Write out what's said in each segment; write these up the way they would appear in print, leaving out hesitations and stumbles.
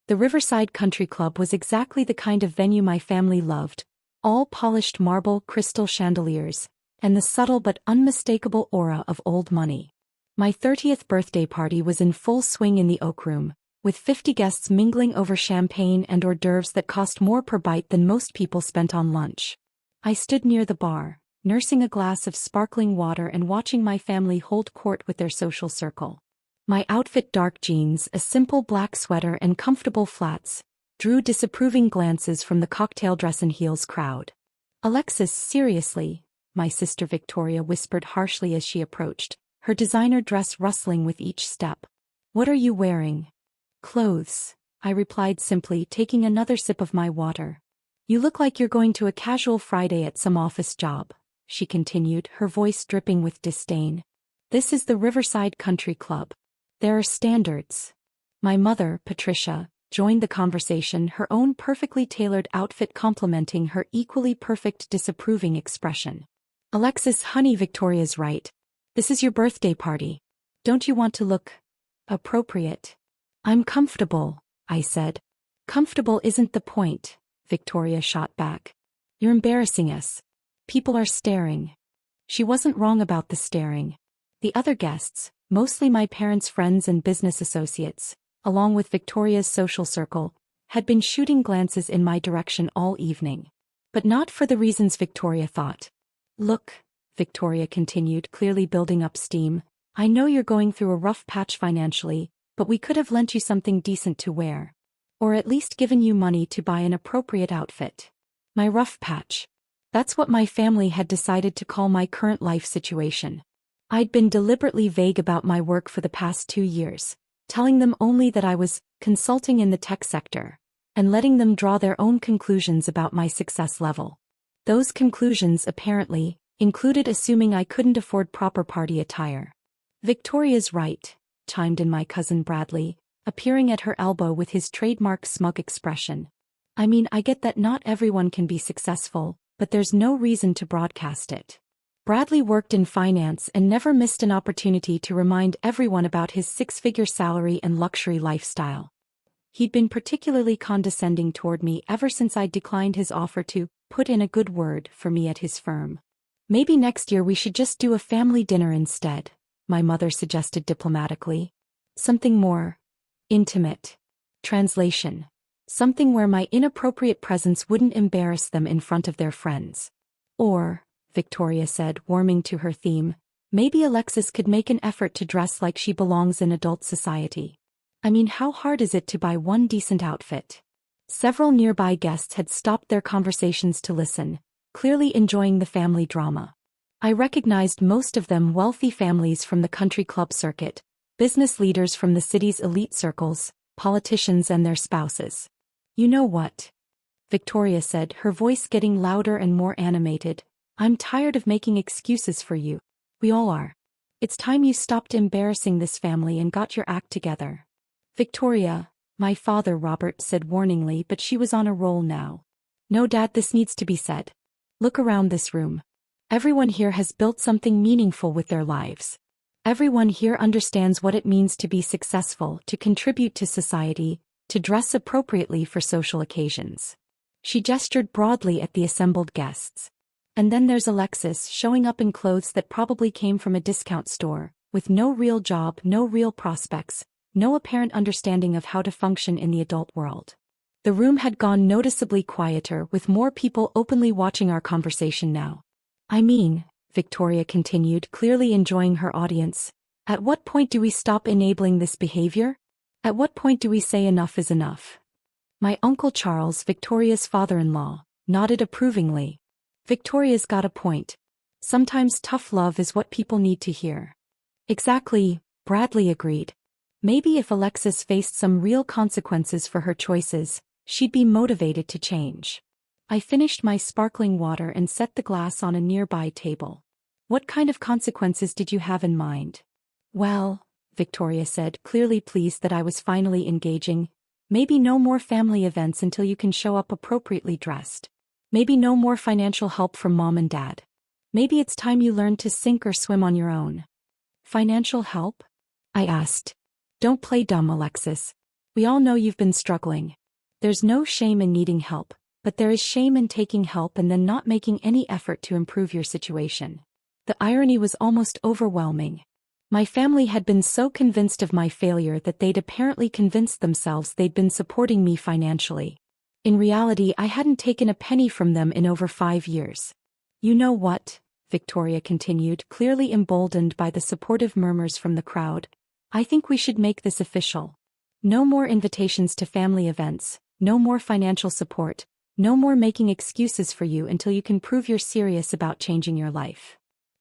The Riverside Country Club was exactly the kind of venue my family loved, all polished marble crystal chandeliers, and the subtle but unmistakable aura of old money. My 30th birthday party was in full swing in the Oak Room, with 50 guests mingling over champagne and hors d'oeuvres that cost more per bite than most people spent on lunch. I stood near the bar, nursing a glass of sparkling water and watching my family hold court with their social circle. My outfit, dark jeans, a simple black sweater and comfortable flats, drew disapproving glances from the cocktail dress and heels crowd. "Alexis, seriously," my sister Victoria whispered harshly as she approached, her designer dress rustling with each step. "What are you wearing?" "Clothes," I replied simply, taking another sip of my water. "You look like you're going to a casual Friday at some office job," she continued, her voice dripping with disdain. "This is the Riverside Country Club. There are standards." My mother, Patricia, joined the conversation, her own perfectly tailored outfit complementing her equally perfect disapproving expression. "Alexis, honey, Victoria's right. This is your birthday party. Don't you want to look appropriate?" "I'm comfortable," I said. "Comfortable isn't the point," Victoria shot back. "You're embarrassing us. People are staring." She wasn't wrong about the staring. The other guests, mostly my parents' friends and business associates, along with Victoria's social circle, had been shooting glances in my direction all evening. But not for the reasons Victoria thought. "Look," Victoria continued, clearly building up steam, "I know you're going through a rough patch financially, but we could have lent you something decent to wear. Or at least given you money to buy an appropriate outfit." My rough patch. That's what my family had decided to call my current life situation. I'd been deliberately vague about my work for the past 2 years, telling them only that I was consulting in the tech sector, and letting them draw their own conclusions about my success level. Those conclusions, apparently, included assuming I couldn't afford proper party attire. "Victoria's right," chimed in my cousin Bradley, appearing at her elbow with his trademark smug expression. "I mean, I get that not everyone can be successful, but there's no reason to broadcast it." Bradley worked in finance and never missed an opportunity to remind everyone about his 6-figure salary and luxury lifestyle. He'd been particularly condescending toward me ever since I'd declined his offer to put in a good word for me at his firm. "Maybe next year we should just do a family dinner instead," my mother suggested diplomatically. "Something more intimate." Translation: something where my inappropriate presence wouldn't embarrass them in front of their friends. "Or," Victoria said, warming to her theme, "maybe Alexis could make an effort to dress like she belongs in adult society. I mean, how hard is it to buy one decent outfit?" Several nearby guests had stopped their conversations to listen, clearly enjoying the family drama. I recognized most of them wealthy families from the country club circuit, business leaders from the city's elite circles, politicians and their spouses. "You know what?" Victoria said, her voice getting louder and more animated. "I'm tired of making excuses for you. We all are. It's time you stopped embarrassing this family and got your act together." "Victoria," my father Robert said warningly, but she was on a roll now. "No, Dad, this needs to be said. Look around this room. Everyone here has built something meaningful with their lives. Everyone here understands what it means to be successful, to contribute to society, to dress appropriately for social occasions." She gestured broadly at the assembled guests. "And then there's Alexis showing up in clothes that probably came from a discount store, with no real job, no real prospects, no apparent understanding of how to function in the adult world." The room had gone noticeably quieter, with more people openly watching our conversation now. "I mean," Victoria continued, clearly enjoying her audience, "at what point do we stop enabling this behavior? At what point do we say enough is enough?" My Uncle Charles, Victoria's father-in-law, nodded approvingly. "Victoria's got a point. Sometimes tough love is what people need to hear." "Exactly," Bradley agreed. "Maybe if Alexis faced some real consequences for her choices, she'd be motivated to change." I finished my sparkling water and set the glass on a nearby table. "What kind of consequences did you have in mind?" "Well," Victoria said, clearly pleased that I was finally engaging, "maybe no more family events until you can show up appropriately dressed. Maybe no more financial help from Mom and Dad. Maybe it's time you learned to sink or swim on your own." "Financial help?" I asked. "Don't play dumb, Alexis. We all know you've been struggling. There's no shame in needing help, but there is shame in taking help and then not making any effort to improve your situation. The irony was almost overwhelming. My family had been so convinced of my failure that they'd apparently convinced themselves they'd been supporting me financially. In reality, I hadn't taken a penny from them in over 5 years. You know what? Victoria continued, clearly emboldened by the supportive murmurs from the crowd. I think we should make this official. No more invitations to family events, no more financial support, no more making excuses for you until you can prove you're serious about changing your life.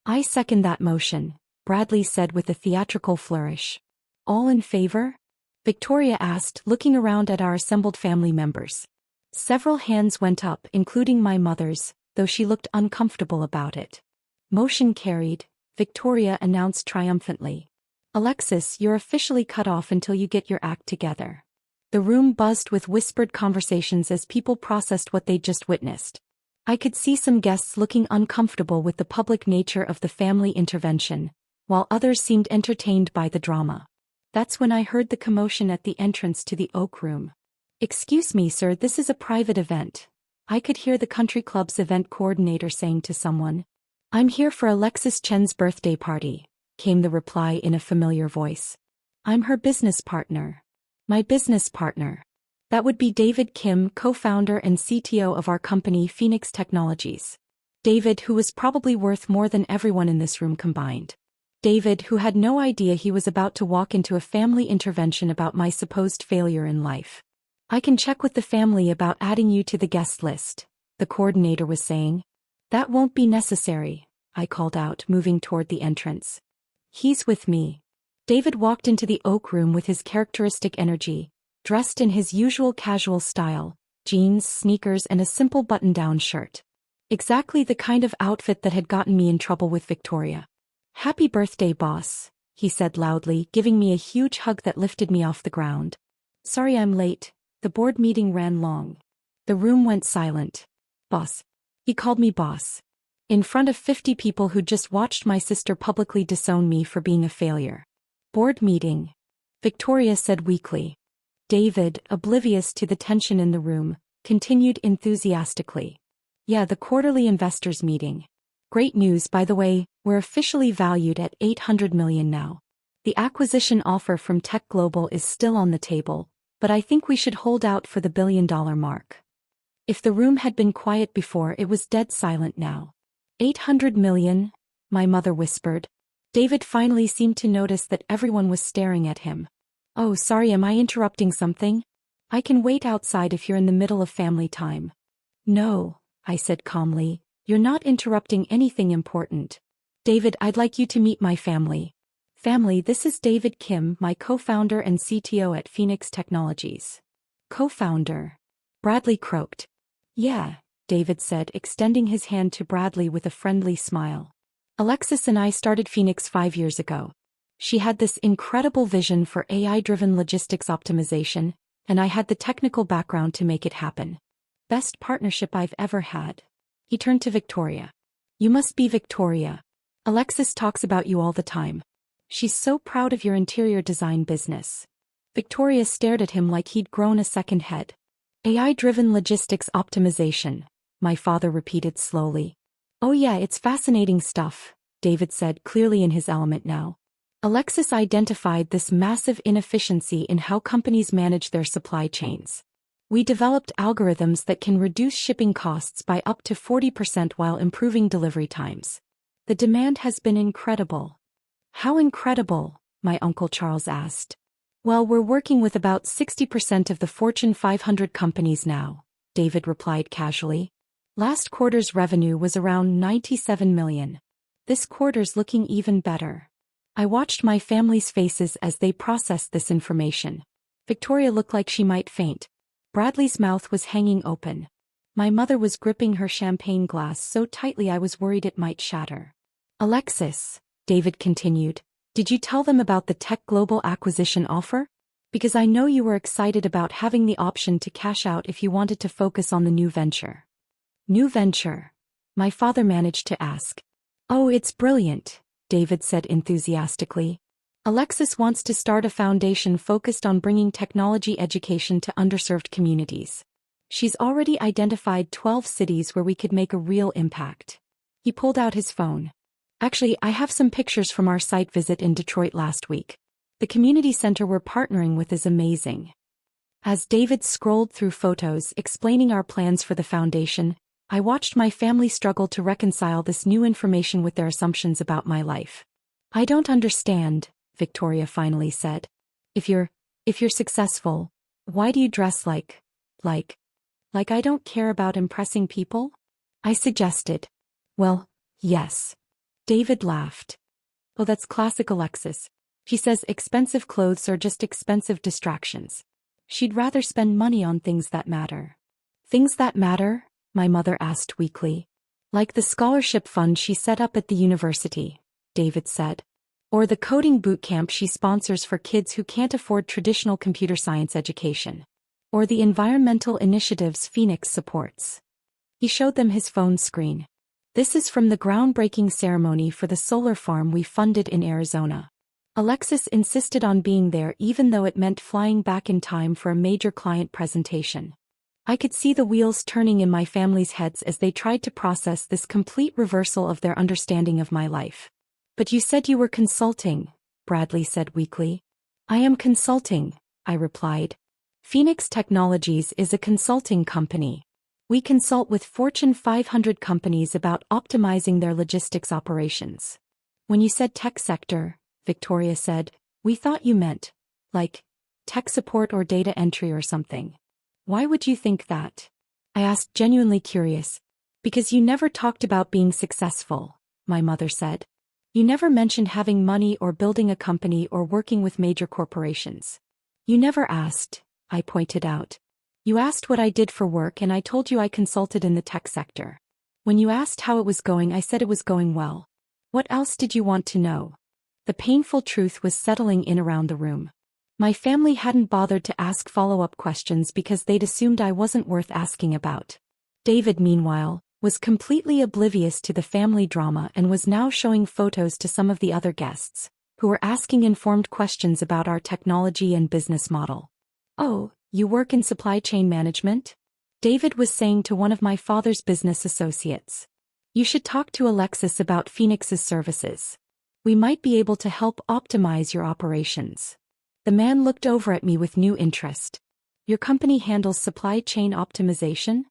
I second that motion, Bradley said with a theatrical flourish. All in favor? Victoria asked, looking around at our assembled family members. Several hands went up, including my mother's, though she looked uncomfortable about it. Motion carried, Victoria announced triumphantly. Alexis, you're officially cut off until you get your act together. The room buzzed with whispered conversations as people processed what they'd just witnessed. I could see some guests looking uncomfortable with the public nature of the family intervention, while others seemed entertained by the drama. That's when I heard the commotion at the entrance to the Oak Room. Excuse me, sir, this is a private event. I could hear the country club's event coordinator saying to someone. I'm here for Alexis Chen's birthday party, came the reply in a familiar voice. I'm her business partner. My business partner. That would be David Kim, co-founder and CTO of our company Phoenix Technologies. David, who was probably worth more than everyone in this room combined. David, who had no idea he was about to walk into a family intervention about my supposed failure in life. I can check with the family about adding you to the guest list, the coordinator was saying. That won't be necessary, I called out, moving toward the entrance. He's with me. David walked into the Oak Room with his characteristic energy, dressed in his usual casual style, jeans, sneakers, and a simple button-down shirt. Exactly the kind of outfit that had gotten me in trouble with Victoria. Happy birthday, boss, he said loudly, giving me a huge hug that lifted me off the ground. Sorry I'm late, the board meeting ran long. The room went silent. Boss. He called me boss. In front of 50 people who'd just watched my sister publicly disown me for being a failure. Board meeting. Victoria said weakly. David, oblivious to the tension in the room, continued enthusiastically. Yeah, the quarterly investors meeting. Great news, by the way, we're officially valued at $800 million now. The acquisition offer from Tech Global is still on the table, but I think we should hold out for the $1 billion mark. If the room had been quiet before, it was dead silent now. 800 million, my mother whispered. David finally seemed to notice that everyone was staring at him. Oh, sorry, am I interrupting something? I can wait outside if you're in the middle of family time. No, I said calmly, you're not interrupting anything important. David, I'd like you to meet my family. Family, this is David Kim, my co-founder and CTO at Phoenix Technologies. Co-founder. Bradley croaked. Yeah, David said, extending his hand to Bradley with a friendly smile. Alexis and I started Phoenix 5 years ago. She had this incredible vision for AI-driven logistics optimization, and I had the technical background to make it happen. Best partnership I've ever had. He turned to Victoria. You must be Victoria. Alexis talks about you all the time. She's so proud of your interior design business. Victoria stared at him like he'd grown a second head. AI-driven logistics optimization, my father repeated slowly. Oh yeah, it's fascinating stuff, David said, clearly in his element now. Alexis identified this massive inefficiency in how companies manage their supply chains. We developed algorithms that can reduce shipping costs by up to 40% while improving delivery times. The demand has been incredible. How incredible? My Uncle Charles asked. Well, we're working with about 60% of the Fortune 500 companies now, David replied casually. Last quarter's revenue was around 97 million. This quarter's looking even better. I watched my family's faces as they processed this information. Victoria looked like she might faint. Bradley's mouth was hanging open. My mother was gripping her champagne glass so tightly I was worried it might shatter. Alexis, David continued, did you tell them about the Tech Global acquisition offer? Because I know you were excited about having the option to cash out if you wanted to focus on the new venture. New venture? My father managed to ask. Oh, it's brilliant, David said enthusiastically. Alexis wants to start a foundation focused on bringing technology education to underserved communities. She's already identified 12 cities where we could make a real impact. He pulled out his phone. Actually, I have some pictures from our site visit in Detroit last week. The community center we're partnering with is amazing. As David scrolled through photos explaining our plans for the foundation, I watched my family struggle to reconcile this new information with their assumptions about my life. I don't understand, Victoria finally said. If you're successful, why do you dress like I don't care about impressing people? I suggested. Well, yes. David laughed. Oh, that's classic Alexis. She says expensive clothes are just expensive distractions. She'd rather spend money on things that matter. Things that matter? My mother asked weakly. Like the scholarship fund she set up at the university, David said. Or the coding boot camp she sponsors for kids who can't afford traditional computer science education. Or the environmental initiatives Phoenix supports. He showed them his phone screen. This is from the groundbreaking ceremony for the solar farm we funded in Arizona. Alexis insisted on being there even though it meant flying back in time for a major client presentation. I could see the wheels turning in my family's heads as they tried to process this complete reversal of their understanding of my life. But you said you were consulting, Bradley said weakly. I am consulting, I replied. Phoenix Technologies is a consulting company. We consult with Fortune 500 companies about optimizing their logistics operations. When you said tech sector, Victoria said, we thought you meant, like, tech support or data entry or something. Why would you think that? I asked, genuinely curious. Because you never talked about being successful, my mother said. You never mentioned having money or building a company or working with major corporations. You never asked, I pointed out. You asked what I did for work and I told you I consulted in the tech sector. When you asked how it was going, I said it was going well. What else did you want to know? The painful truth was settling in around the room. My family hadn't bothered to ask follow-up questions because they'd assumed I wasn't worth asking about. David, meanwhile, was completely oblivious to the family drama and was now showing photos to some of the other guests, who were asking informed questions about our technology and business model. Oh, you work in supply chain management? David was saying to one of my father's business associates. You should talk to Alexis about Phoenix's services. We might be able to help optimize your operations. The man looked over at me with new interest. Your company handles supply chain optimization?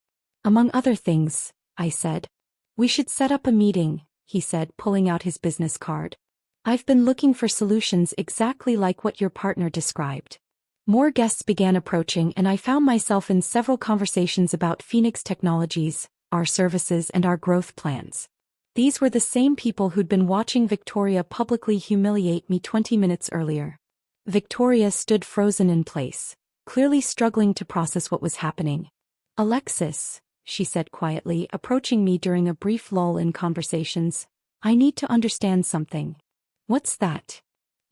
Among other things, I said. We should set up a meeting, he said, pulling out his business card. I've been looking for solutions exactly like what your partner described. More guests began approaching and I found myself in several conversations about Phoenix Technologies, our services and our growth plans. These were the same people who'd been watching Victoria publicly humiliate me 20 minutes earlier. Victoria stood frozen in place, clearly struggling to process what was happening. Alexis, she said quietly, approaching me during a brief lull in conversations, I need to understand something. What's that?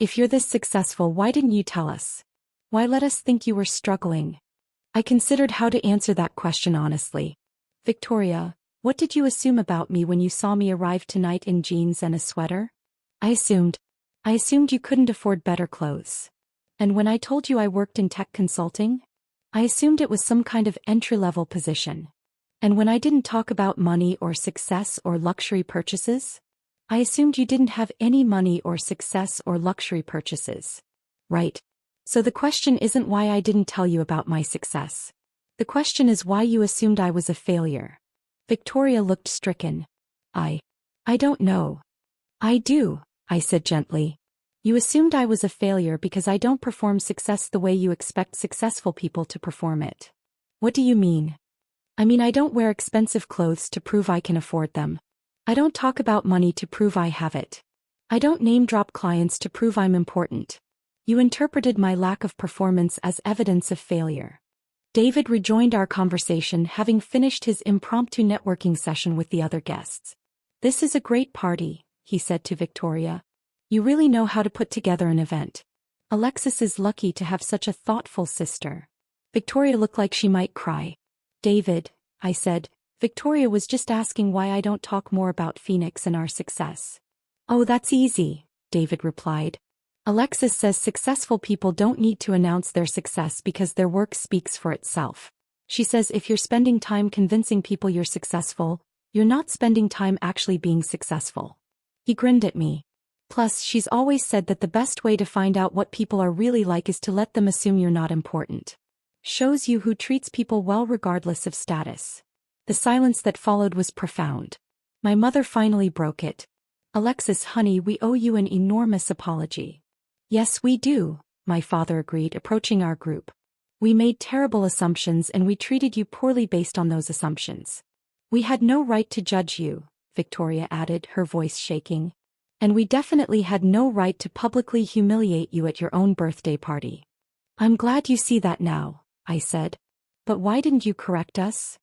If you're this successful, why didn't you tell us? Why let us think you were struggling? I considered how to answer that question honestly. Victoria, what did you assume about me when you saw me arrive tonight in jeans and a sweater? I assumed you couldn't afford better clothes. And when I told you I worked in tech consulting, I assumed it was some kind of entry-level position. And when I didn't talk about money or success or luxury purchases, I assumed you didn't have any money or success or luxury purchases. Right. So the question isn't why I didn't tell you about my success. The question is why you assumed I was a failure. Victoria looked stricken. I don't know. I do, I said gently. You assumed I was a failure because I don't perform success the way you expect successful people to perform it. What do you mean? I mean, I don't wear expensive clothes to prove I can afford them. I don't talk about money to prove I have it. I don't name-drop clients to prove I'm important. You interpreted my lack of performance as evidence of failure. David rejoined our conversation, having finished his impromptu networking session with the other guests. This is a great party, he said to Victoria. You really know how to put together an event. Alexis is lucky to have such a thoughtful sister. Victoria looked like she might cry. David, I said, Victoria was just asking why I don't talk more about Phoenix and our success. Oh, that's easy, David replied. Alexis says successful people don't need to announce their success because their work speaks for itself. She says if you're spending time convincing people you're successful, you're not spending time actually being successful. He grinned at me. Plus, she's always said that the best way to find out what people are really like is to let them assume you're not important. Shows you who treats people well regardless of status. The silence that followed was profound. My mother finally broke it. Alexis, honey, we owe you an enormous apology. Yes, we do, my father agreed, approaching our group. We made terrible assumptions and we treated you poorly based on those assumptions. We had no right to judge you, Victoria added, her voice shaking. And we definitely had no right to publicly humiliate you at your own birthday party. I'm glad you see that now, I said. But why didn't you correct us?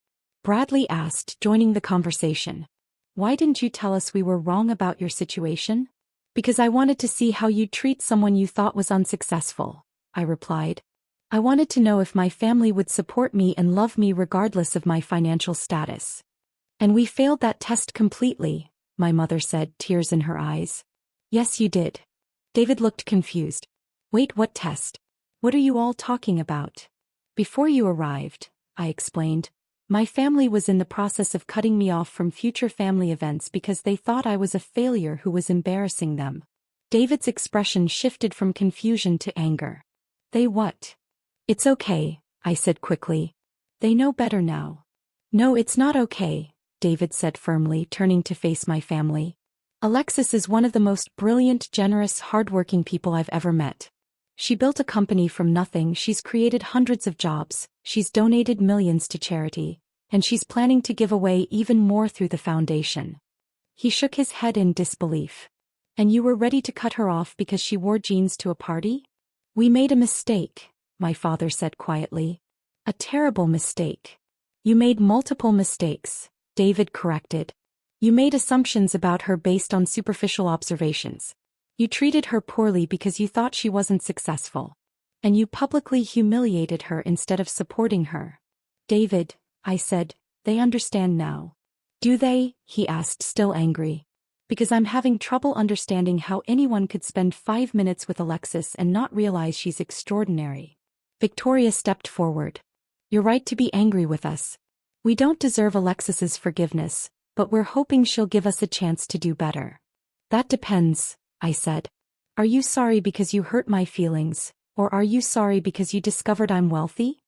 Bradley asked, joining the conversation. Why didn't you tell us we were wrong about your situation? Because I wanted to see how you'd treat someone you thought was unsuccessful, I replied. I wanted to know if my family would support me and love me regardless of my financial status. And we failed that test completely, my mother said, tears in her eyes. Yes, you did. David looked confused. Wait, what test? What are you all talking about? Before you arrived, I explained, my family was in the process of cutting me off from future family events because they thought I was a failure who was embarrassing them. David's expression shifted from confusion to anger. They what? It's okay, I said quickly. They know better now. No, it's not okay, David said firmly, turning to face my family. Alexis is one of the most brilliant, generous, hardworking people I've ever met. She built a company from nothing, she's created hundreds of jobs, she's donated millions to charity, and she's planning to give away even more through the foundation. He shook his head in disbelief. And you were ready to cut her off because she wore jeans to a party? We made a mistake, my father said quietly. A terrible mistake. You made multiple mistakes, David corrected. You made assumptions about her based on superficial observations. You treated her poorly because you thought she wasn't successful. And you publicly humiliated her instead of supporting her. David, I said, they understand now. Do they? He asked, still angry. Because I'm having trouble understanding how anyone could spend 5 minutes with Alexis and not realize she's extraordinary. Victoria stepped forward. You're right to be angry with us. We don't deserve Alexis's forgiveness, but we're hoping she'll give us a chance to do better. That depends, I said. Are you sorry because you hurt my feelings, or are you sorry because you discovered I'm wealthy?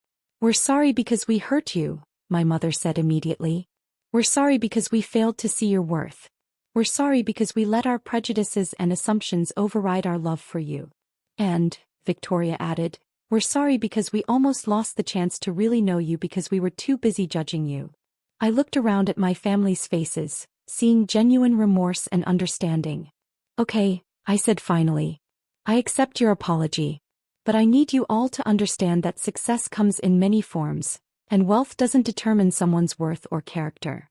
We're sorry because we hurt you, my mother said immediately. We're sorry because we failed to see your worth. We're sorry because we let our prejudices and assumptions override our love for you. And, Victoria added, we're sorry because we almost lost the chance to really know you because we were too busy judging you. I looked around at my family's faces, seeing genuine remorse and understanding. Okay, I said finally. I accept your apology. But I need you all to understand that success comes in many forms, and wealth doesn't determine someone's worth or character.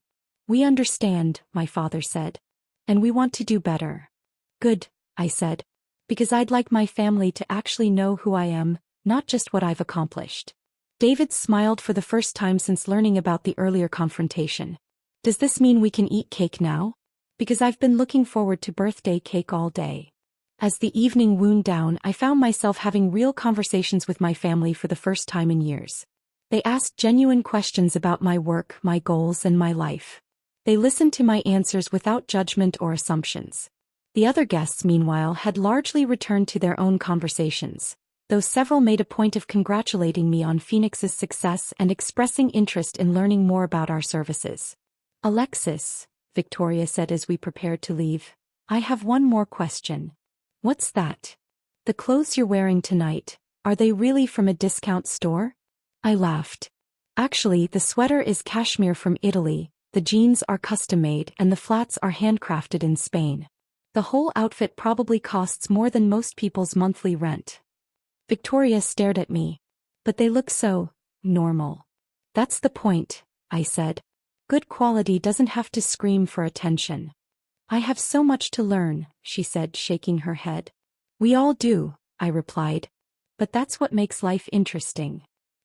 We understand, my father said. And we want to do better. Good, I said. Because I'd like my family to actually know who I am, not just what I've accomplished. David smiled for the first time since learning about the earlier confrontation. Does this mean we can eat cake now? Because I've been looking forward to birthday cake all day. As the evening wound down, I found myself having real conversations with my family for the first time in years. They asked genuine questions about my work, my goals, and my life. They listened to my answers without judgment or assumptions. The other guests, meanwhile, had largely returned to their own conversations, though several made a point of congratulating me on Phoenix's success and expressing interest in learning more about our services. Alexis, Victoria said as we prepared to leave, I have one more question. What's that? The clothes you're wearing tonight, are they really from a discount store? I laughed. Actually, the sweater is cashmere from Italy, the jeans are custom-made and the flats are handcrafted in Spain. The whole outfit probably costs more than most people's monthly rent. Victoria stared at me. But they look so normal. That's the point, I said. Good quality doesn't have to scream for attention. I have so much to learn, she said, shaking her head. We all do, I replied. But that's what makes life interesting.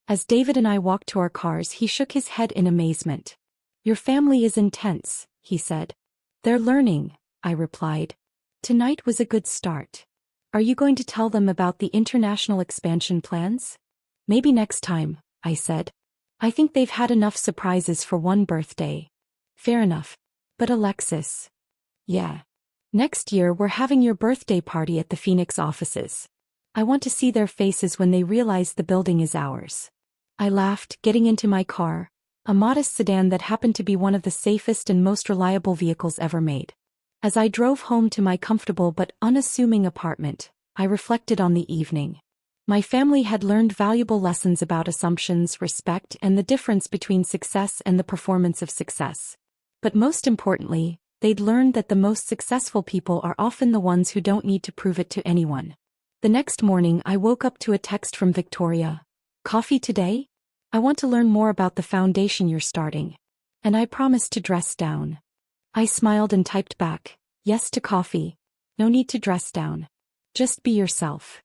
As David and I walked to our cars, he shook his head in amazement. Your family is intense, he said. They're learning, I replied. Tonight was a good start. Are you going to tell them about the international expansion plans? Maybe next time, I said. I think they've had enough surprises for one birthday. Fair enough. But Alexis. Yeah. Next year we're having your birthday party at the Phoenix offices. I want to see their faces when they realize the building is ours. I laughed, getting into my car, a modest sedan that happened to be one of the safest and most reliable vehicles ever made. As I drove home to my comfortable but unassuming apartment, I reflected on the evening. My family had learned valuable lessons about assumptions, respect, and the difference between success and the performance of success. But most importantly, they'd learned that the most successful people are often the ones who don't need to prove it to anyone. The next morning I woke up to a text from Victoria. Coffee today? I want to learn more about the foundation you're starting. And I promised to dress down. I smiled and typed back, yes to coffee. No need to dress down. Just be yourself.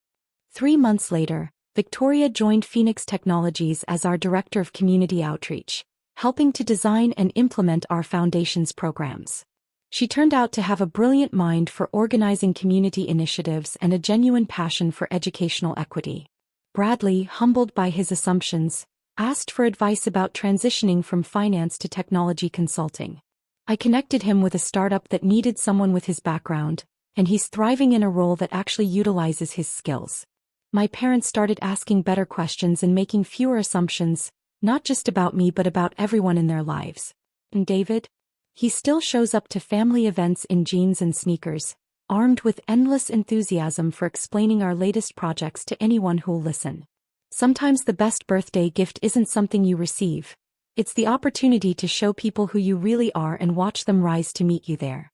3 months later, Victoria joined Phoenix Technologies as our Director of Community Outreach, helping to design and implement our Foundation's programs. She turned out to have a brilliant mind for organizing community initiatives and a genuine passion for educational equity. Bradley, humbled by his assumptions, asked for advice about transitioning from finance to technology consulting. I connected him with a startup that needed someone with his background, and he's thriving in a role that actually utilizes his skills. My parents started asking better questions and making fewer assumptions, not just about me but about everyone in their lives. And David? He still shows up to family events in jeans and sneakers, armed with endless enthusiasm for explaining our latest projects to anyone who'll listen. Sometimes the best birthday gift isn't something you receive. It's the opportunity to show people who you really are and watch them rise to meet you there.